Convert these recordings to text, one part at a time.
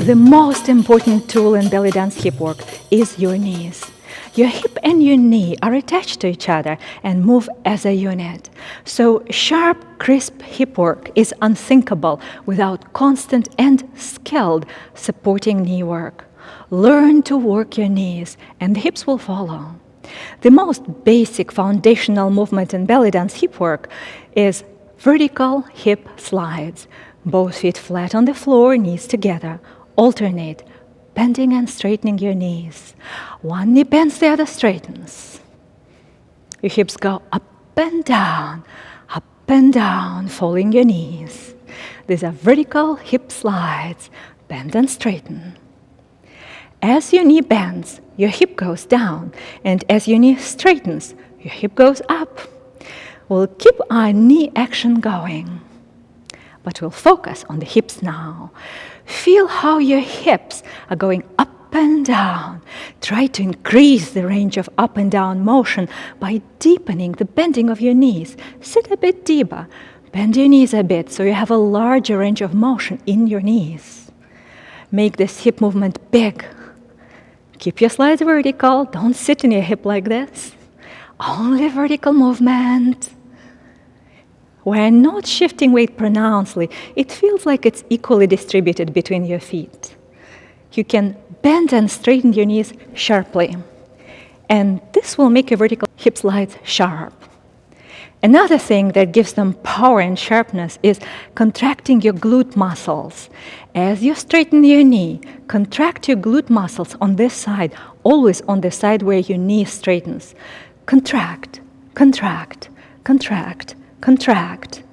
The most important tool in belly dance hip work is your knees. Your hip and your knee are attached to each other and move as a unit. So sharp, crisp hip work is unthinkable without constant and skilled supporting knee work. Learn to work your knees and the hips will follow. The most basic foundational movement in belly dance hip work is vertical hip slides. Both feet flat on the floor, knees together. Alternate, bending and straightening your knees. One knee bends, the other straightens. Your hips go up and down, following your knees. These are vertical hip slides. Bend and straighten. As your knee bends, your hip goes down, and as your knee straightens, your hip goes up. We'll keep our knee action going, but we'll focus on the hips now. Feel how your hips are going up and down. Try to increase the range of up and down motion by deepening the bending of your knees. Sit a bit deeper. Bend your knees a bit so you have a larger range of motion in your knees. Make this hip movement big. Keep your slides vertical. Don't sit in your hip like this. Only vertical movement. We're not shifting weight pronouncedly. It feels like it's equally distributed between your feet. You can bend and straighten your knees sharply. And this will make your vertical hip slides sharp. Another thing that gives them power and sharpness is contracting your glute muscles. As you straighten your knee, contract your glute muscles on this side, always on the side where your knee straightens. Contract, contract, contract, contract.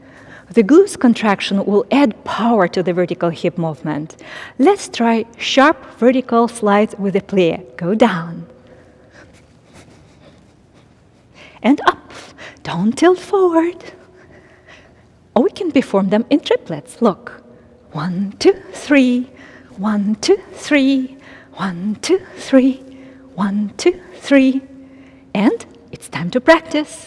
The glutes contraction will add power to the vertical hip movement. Let's try sharp vertical slides with a plie. Go down. And up. Don't tilt forward. Or we can perform them in triplets. Look. 1, 2, 3. 1, 2, 3. 1, 2, 3. 1, 2, 3. And it's time to practice.